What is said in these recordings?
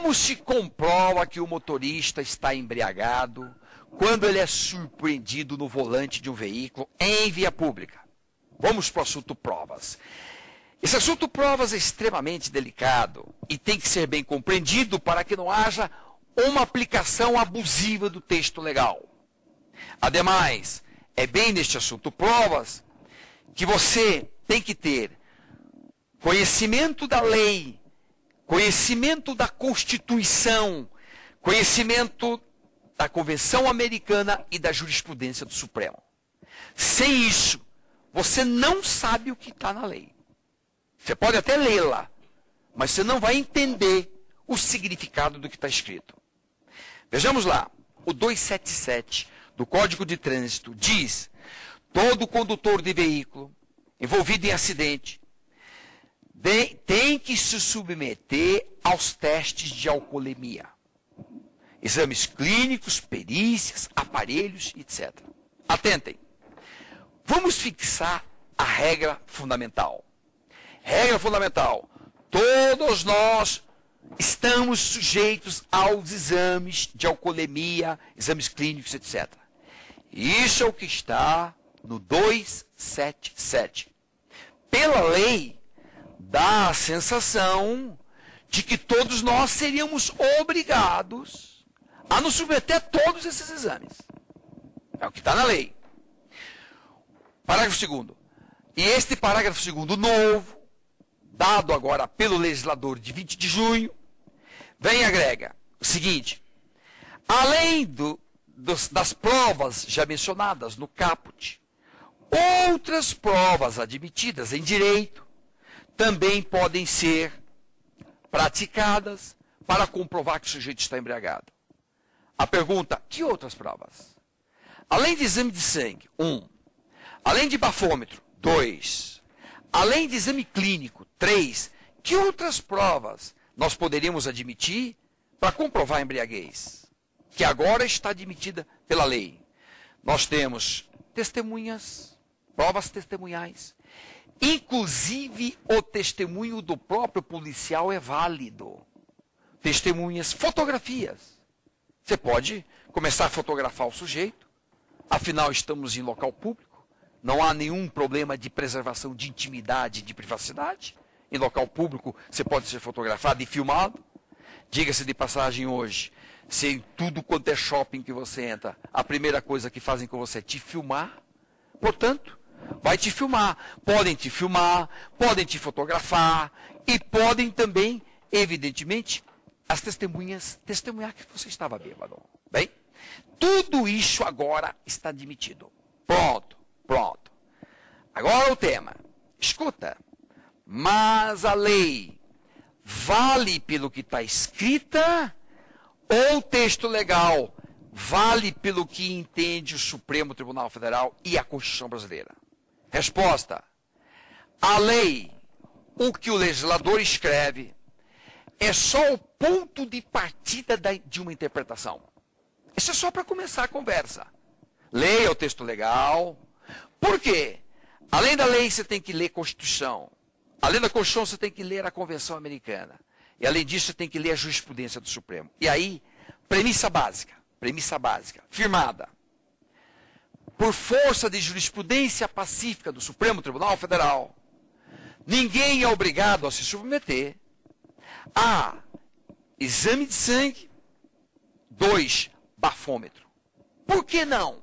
Como se comprova que o motorista está embriagado quando ele é surpreendido no volante de um veículo em via pública? Vamos para o assunto provas. Esse assunto provas é extremamente delicado e tem que ser bem compreendido para que não haja uma aplicação abusiva do texto legal. Ademais, é bem neste assunto provas que você tem que ter conhecimento da lei, conhecimento da Constituição, conhecimento da Convenção Americana e da jurisprudência do Supremo. Sem isso, você não sabe o que está na lei. Você pode até lê-la, mas você não vai entender o significado do que está escrito. Vejamos lá, o 277 do Código de Trânsito diz: todo condutor de veículo envolvido em acidente tem que se submeter aos testes de alcoolemia, exames clínicos, perícias, aparelhos, etc. Atentem, vamos fixar a regra fundamental. Regra fundamental, todos nós estamos sujeitos aos exames de alcoolemia, exames clínicos, etc. Isso é o que está no 277. Pela lei, dá a sensação de que todos nós seríamos obrigados a nos submeter a todos esses exames. É o que está na lei. Parágrafo 2º. E este parágrafo 2º novo, dado agora pelo legislador de 20 de junho, vem e agrega o seguinte: além das provas já mencionadas no caput, outras provas admitidas em direito também podem ser praticadas para comprovar que o sujeito está embriagado. A pergunta: que outras provas? Além de exame de sangue, 1. Além de bafômetro, 2. Além de exame clínico, 3. Que outras provas nós poderíamos admitir para comprovar a embriaguez, que agora está admitida pela lei? Nós temos testemunhas, provas testemunhais. Inclusive, o testemunho do próprio policial é válido. Testemunhas, fotografias. Você pode começar a fotografar o sujeito, afinal estamos em local público, não há nenhum problema de preservação de intimidade e de privacidade. Em local público você pode ser fotografado e filmado. Diga-se de passagem hoje, se em tudo quanto é shopping que você entra, a primeira coisa que fazem com você é te filmar. Portanto, vai te filmar, podem te fotografar e podem também, evidentemente, as testemunhas testemunhar que você estava bêbado. Bem, tudo isso agora está admitido. Pronto. Agora o tema. Escuta, mas a lei vale pelo que está escrita ou o texto legal vale pelo que entende o Supremo Tribunal Federal e a Constituição Brasileira? Resposta: a lei, o que o legislador escreve, é só o ponto de partida de uma interpretação. Isso é só para começar a conversa. Leia o texto legal. Por quê? Além da lei, você tem que ler a Constituição. Além da Constituição, você tem que ler a Convenção Americana. E além disso, você tem que ler a jurisprudência do Supremo. E aí, premissa básica, firmada por força de jurisprudência pacífica do Supremo Tribunal Federal, ninguém é obrigado a se submeter a exame de sangue, 2, bafômetro. Por que não?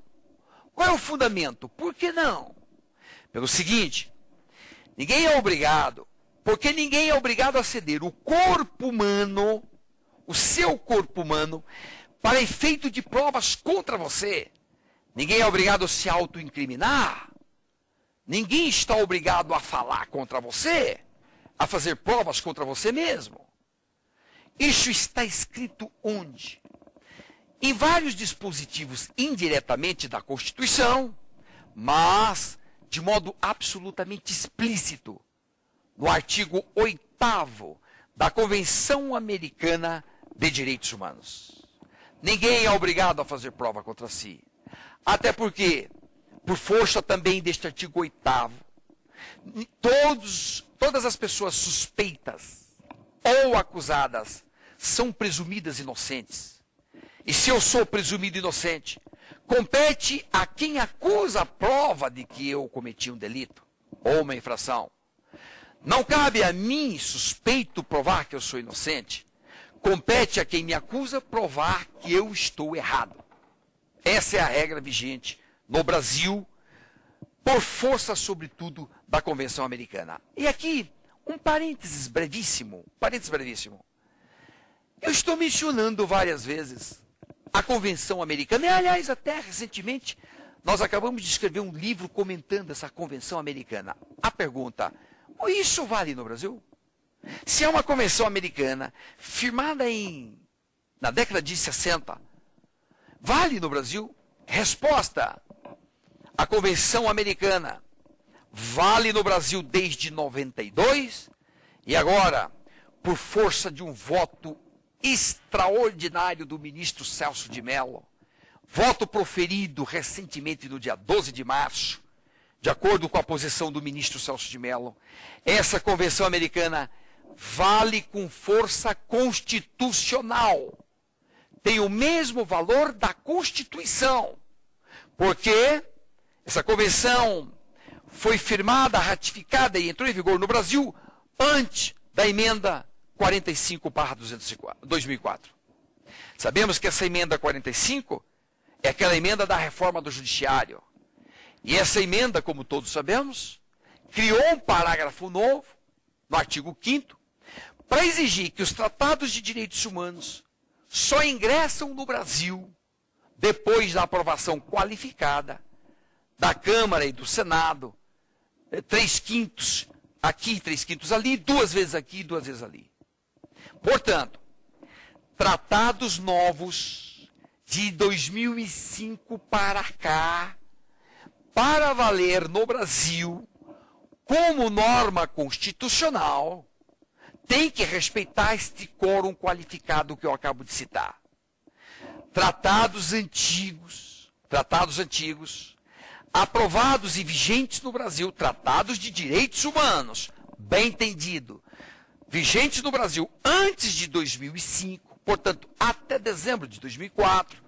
Qual é o fundamento? Por que não? Pelo seguinte, ninguém é obrigado, porque ninguém é obrigado a ceder o corpo humano, o seu corpo humano, para efeito de provas contra você. Ninguém é obrigado a se autoincriminar. Ninguém está obrigado a falar contra você, a fazer provas contra você mesmo. Isso está escrito onde? Em vários dispositivos indiretamente da Constituição, mas de modo absolutamente explícito, no artigo 8º da Convenção Americana de Direitos Humanos. Ninguém é obrigado a fazer prova contra si. Até porque, por força também deste artigo 8º, todas as pessoas suspeitas ou acusadas são presumidas inocentes. E se eu sou presumido inocente, compete a quem acusa a prova de que eu cometi um delito ou uma infração. Não cabe a mim, suspeito, provar que eu sou inocente. Compete a quem me acusa provar que eu estou errado. Essa é a regra vigente no Brasil, por força, sobretudo, da Convenção Americana. E aqui, um parênteses brevíssimo. Eu estou mencionando várias vezes a Convenção Americana. E, aliás, até recentemente, nós acabamos de escrever um livro comentando essa Convenção Americana. A pergunta, isso vale no Brasil? Se é uma Convenção Americana firmada na década de 60, vale no Brasil? Resposta, a Convenção Americana vale no Brasil desde 92 e agora, por força de um voto extraordinário do ministro Celso de Mello, voto proferido recentemente no dia 12 de março, de acordo com a posição do ministro Celso de Mello, essa Convenção Americana vale com força constitucional. Tem o mesmo valor da Constituição, porque essa convenção foi firmada, ratificada e entrou em vigor no Brasil antes da emenda 45/2004. Sabemos que essa emenda 45 é aquela emenda da reforma do judiciário. E essa emenda, como todos sabemos, criou um parágrafo novo, no artigo 5º, para exigir que os tratados de direitos humanos só ingressam no Brasil depois da aprovação qualificada da Câmara e do Senado, 3/5 aqui, 3/5 ali, 2 vezes aqui, 2 vezes ali. Portanto, tratados novos de 2005 para cá, para valer no Brasil, como norma constitucional, tem que respeitar este quórum qualificado que eu acabo de citar. Tratados antigos, aprovados e vigentes no Brasil, tratados de direitos humanos, bem entendido, vigentes no Brasil antes de 2005, portanto, até dezembro de 2004,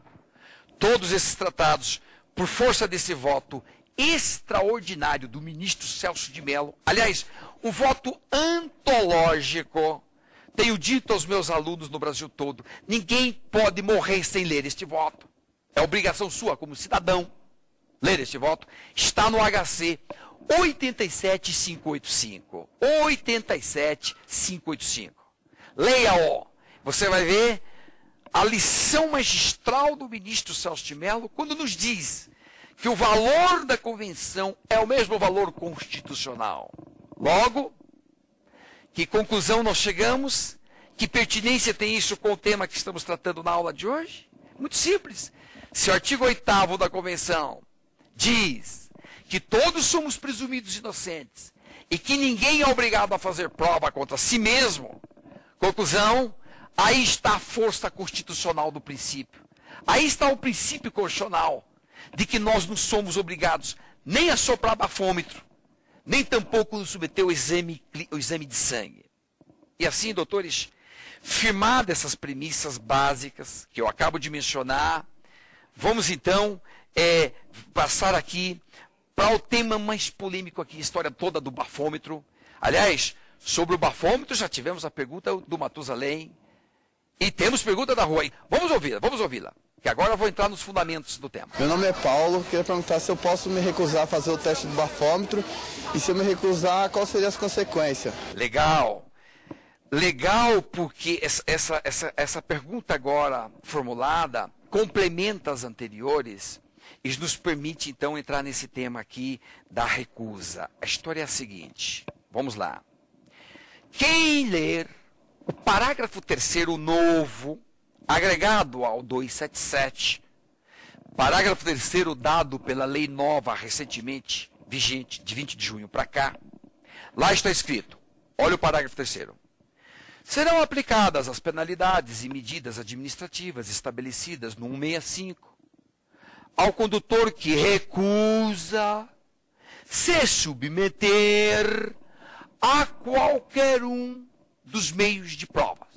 todos esses tratados, por força desse voto extraordinário do ministro Celso de Mello, aliás, um voto antológico, tenho dito aos meus alunos no Brasil todo, ninguém pode morrer sem ler este voto. É obrigação sua como cidadão ler este voto. Está no HC 87585. 87585. Leia-o. Você vai ver a lição magistral do ministro Celso de Mello quando nos diz que o valor da convenção é o mesmo valor constitucional. Logo, que conclusão nós chegamos? Que pertinência tem isso com o tema que estamos tratando na aula de hoje? Muito simples. Se o artigo 8º da convenção diz que todos somos presumidos inocentes e que ninguém é obrigado a fazer prova contra si mesmo, conclusão, aí está a força constitucional do princípio. Aí está o princípio constitucional de que nós não somos obrigados nem a soprar bafômetro, nem tampouco nos submeter ao exame de sangue. E assim, doutores, firmadas essas premissas básicas que eu acabo de mencionar, vamos então passar aqui para o tema mais polêmico aqui, a história toda do bafômetro. Aliás, sobre o bafômetro já tivemos a pergunta do Matusalém e temos pergunta da rua. Vamos ouvi-la. Que agora eu vou entrar nos fundamentos do tema. Meu nome é Paulo, queria perguntar se eu posso me recusar a fazer o teste do bafômetro e se eu me recusar, quais seriam as consequências? Legal, porque essa pergunta agora formulada complementa as anteriores e nos permite então entrar nesse tema aqui da recusa. A história é a seguinte, vamos lá. Quem ler o parágrafo 3º novo, agregado ao 277, parágrafo 3º dado pela lei nova recentemente vigente, de 20 de junho para cá, lá está escrito, olha o parágrafo 3º. Serão aplicadas as penalidades e medidas administrativas estabelecidas no 165 ao condutor que recusa se submeter a qualquer um dos meios de provas.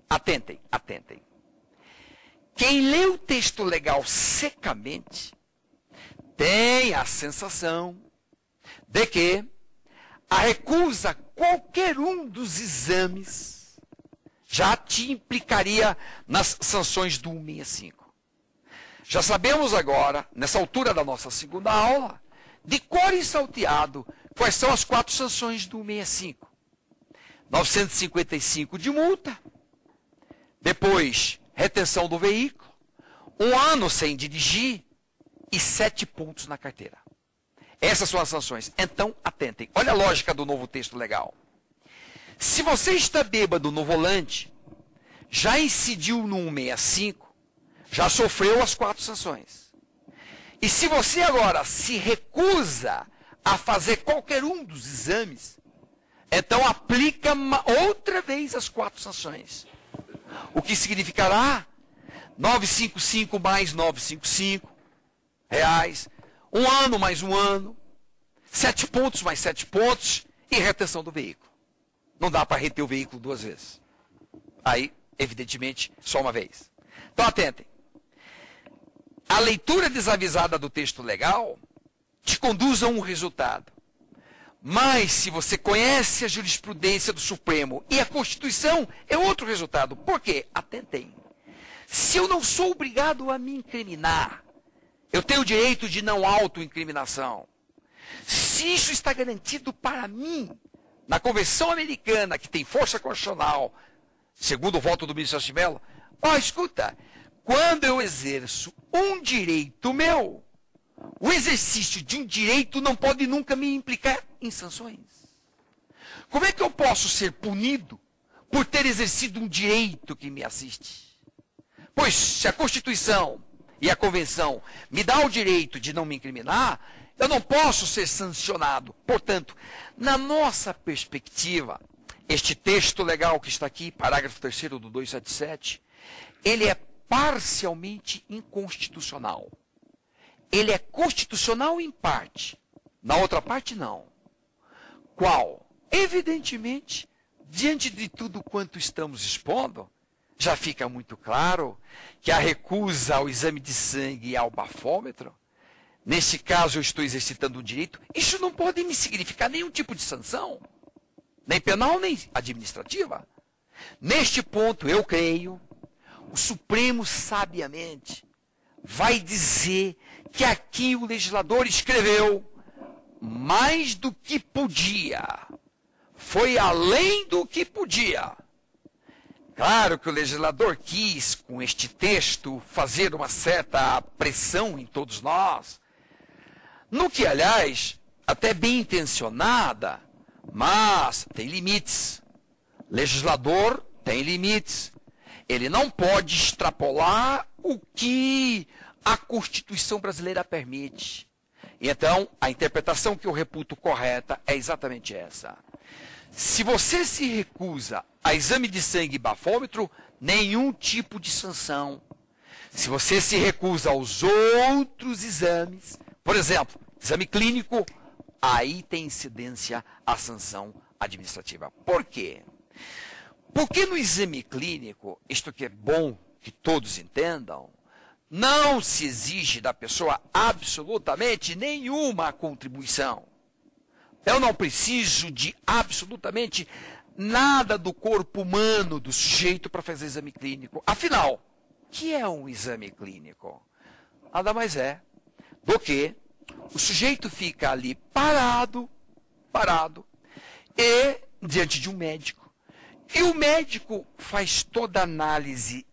atentem, atentem. Quem lê o texto legal secamente tem a sensação de que a recusa a qualquer um dos exames já te implicaria nas sanções do 165. Já sabemos agora, nessa altura da nossa segunda aula, de cor e salteado, quais são as 4 sanções do 165. 955 de multa, depois retenção do veículo, 1 ano sem dirigir e 7 pontos na carteira. Essas são as sanções. Então, atentem. Olha a lógica do novo texto legal. Se você está bêbado no volante, já incidiu no 165, já sofreu as 4 sanções. E se você agora se recusa a fazer qualquer um dos exames, então aplica outra vez as 4 sanções. O que significará 955 mais 955 reais, 1 ano mais 1 ano, 7 pontos mais 7 pontos e retenção do veículo. Não dá para reter o veículo 2 vezes. Aí, evidentemente, só uma vez. Então, atentem. A leitura desavisada do texto legal te conduz a um resultado. Mas, se você conhece a jurisprudência do Supremo e a Constituição, é outro resultado. Por quê? Atentem. Se eu não sou obrigado a me incriminar, eu tenho o direito de não autoincriminação. Se isso está garantido para mim, na Convenção Americana, que tem força constitucional, segundo o voto do ministro Celso de Mello, escuta, quando eu exerço um direito meu, o exercício de um direito não pode nunca me implicar em sanções. Como é que eu posso ser punido por ter exercido um direito que me assiste? Pois, se a Constituição e a Convenção me dá o direito de não me incriminar, eu não posso ser sancionado. Portanto, na nossa perspectiva, este texto legal que está aqui, parágrafo 3º do 277, ele é parcialmente inconstitucional. Ele é constitucional em parte, na outra parte não. Qual? Evidentemente, diante de tudo quanto estamos expondo, já fica muito claro que a recusa ao exame de sangue e ao bafômetro, nesse caso eu estou exercitando um direito, isso não pode me significar nenhum tipo de sanção, nem penal, nem administrativa. Neste ponto, eu creio, o Supremo sabiamente vai dizer que aqui o legislador escreveu mais do que podia, foi além do que podia. Claro que o legislador quis, com este texto, fazer uma certa pressão em todos nós, no que, aliás, até bem intencionada, mas tem limites. Legislador tem limites. Ele não pode extrapolar o que a Constituição brasileira permite. E então, a interpretação que eu reputo correta é exatamente essa. Se você se recusa a exame de sangue e bafômetro, nenhum tipo de sanção. Se você se recusa aos outros exames, por exemplo, exame clínico, aí tem incidência a sanção administrativa. Por quê? Porque no exame clínico, isto que é bom que todos entendam, não se exige da pessoa absolutamente nenhuma contribuição. Eu não preciso de absolutamente nada do corpo humano do sujeito para fazer exame clínico. Afinal, o que é um exame clínico? Nada mais é do que o sujeito fica ali parado, e diante de um médico. E o médico faz toda a análise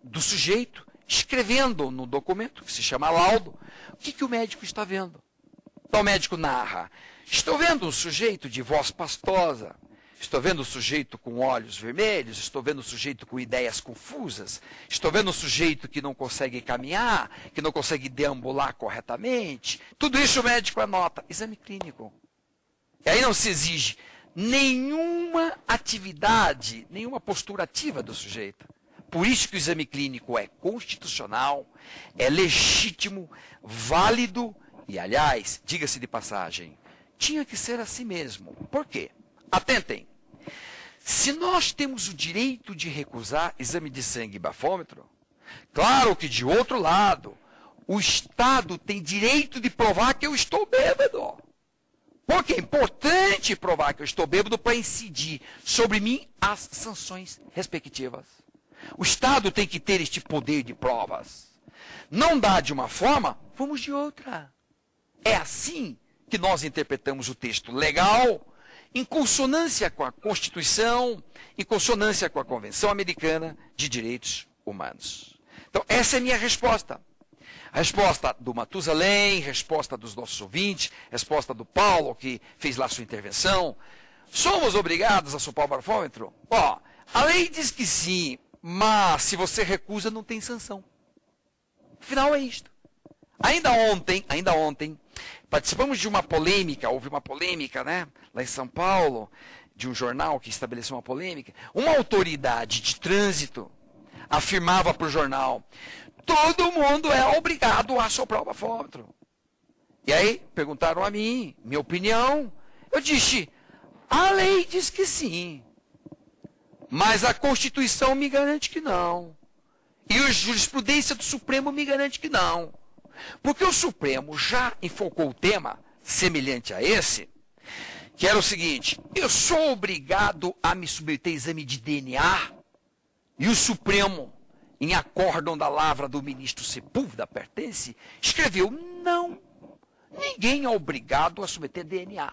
do sujeito, escrevendo no documento, que se chama laudo, o que o médico está vendo. Então o médico narra: estou vendo um sujeito de voz pastosa, estou vendo um sujeito com olhos vermelhos, estou vendo um sujeito com ideias confusas, estou vendo um sujeito que não consegue caminhar, que não consegue deambular corretamente. Tudo isso o médico anota. Exame clínico. E aí não se exige nenhuma atividade, nenhuma postura ativa do sujeito. Por isso que o exame clínico é constitucional, é legítimo, válido e, aliás, diga-se de passagem, tinha que ser assim mesmo. Por quê? Atentem. Se nós temos o direito de recusar exame de sangue e bafômetro, claro que de outro lado, o Estado tem direito de provar que eu estou bêbado. Porque é importante provar que eu estou bêbado para incidir sobre mim as sanções respectivas. O Estado tem que ter este poder de provas. Não dá de uma forma, vamos de outra. É assim que nós interpretamos o texto legal, em consonância com a Constituição, em consonância com a Convenção Americana de Direitos Humanos. Então, essa é a minha resposta. A resposta do Matusalém, resposta dos nossos ouvintes, resposta do Paulo, que fez lá sua intervenção. Somos obrigados a soprar o bafômetro? Ó, a lei diz que sim, mas se você recusa, não tem sanção. Afinal, é isto. Ainda ontem, participamos de uma polêmica, houve uma polêmica, né, lá em São Paulo, de um jornal que estabeleceu uma polêmica. Uma autoridade de trânsito afirmava para o jornal: todo mundo é obrigado a soprar o bafômetro. E aí, perguntaram a mim, minha opinião. Eu disse, a lei diz que sim, mas a Constituição me garante que não. E a jurisprudência do Supremo me garante que não. Porque o Supremo já enfocou o tema semelhante a esse, que era o seguinte: eu sou obrigado a me submeter a exame de DNA, e o Supremo, em acórdão da lavra do ministro Sepúlveda Pertence, escreveu: não, ninguém é obrigado a submeter DNA.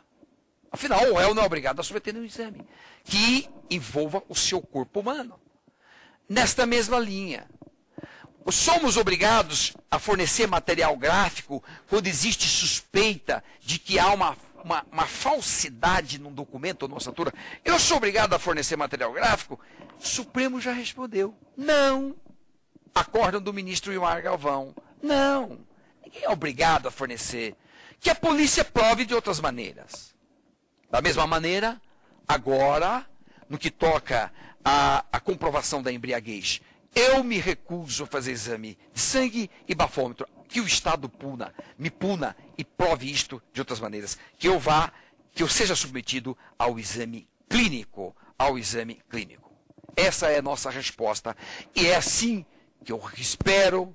Afinal, o réu não é obrigado a submeter nenhum exame que envolva o seu corpo humano. Nesta mesma linha, somos obrigados a fornecer material gráfico quando existe suspeita de que há uma falsidade num documento ou numa assinatura. Eu sou obrigado a fornecer material gráfico? O Supremo já respondeu: não. Acórdão do ministro Ilmar Galvão: não. Ninguém é obrigado a fornecer. Que a polícia prove de outras maneiras. Da mesma maneira, agora, no que toca à comprovação da embriaguez, eu me recuso a fazer exame de sangue e bafômetro. Que o Estado me puna e prove isto de outras maneiras. Que eu seja submetido ao exame clínico. Essa é a nossa resposta. E é assim que eu espero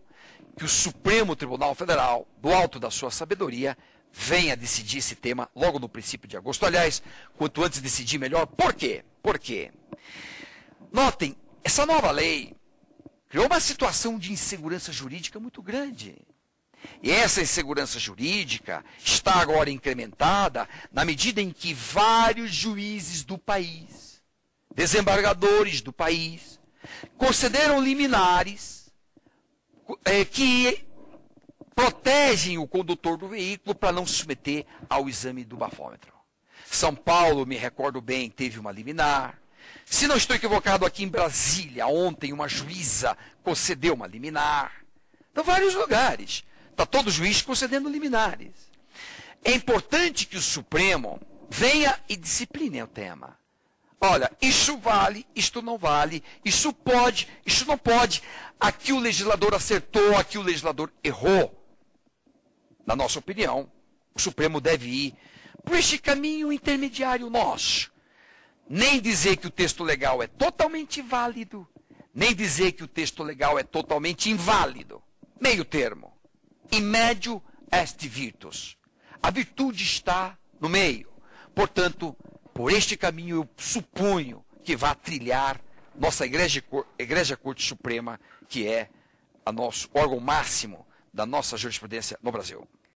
que o Supremo Tribunal Federal, do alto da sua sabedoria, venha decidir esse tema logo no princípio de agosto. Aliás, quanto antes decidir, melhor. Por quê? Porque, notem, essa nova lei criou uma situação de insegurança jurídica muito grande. E essa insegurança jurídica está agora incrementada na medida em que vários juízes do país, desembargadores do país, concederam liminares que protegem o condutor do veículo para não se submeter ao exame do bafômetro. São Paulo, me recordo bem, teve uma liminar. Se não estou equivocado, aqui em Brasília, ontem, uma juíza concedeu uma liminar. Então, vários lugares. Está todo juiz concedendo liminares. É importante que o Supremo venha e discipline o tema. Olha, isso vale, isto não vale, isso pode, isso não pode. Aqui o legislador acertou, aqui o legislador errou. Na nossa opinião, o Supremo deve ir por este caminho intermediário nosso. Nem dizer que o texto legal é totalmente válido, nem dizer que o texto legal é totalmente inválido. Meio termo. In medio est virtus. A virtude está no meio. Portanto, por este caminho eu suponho que vá trilhar nossa Igreja Corte Suprema, que é o nosso órgão máximo da nossa jurisprudência no Brasil.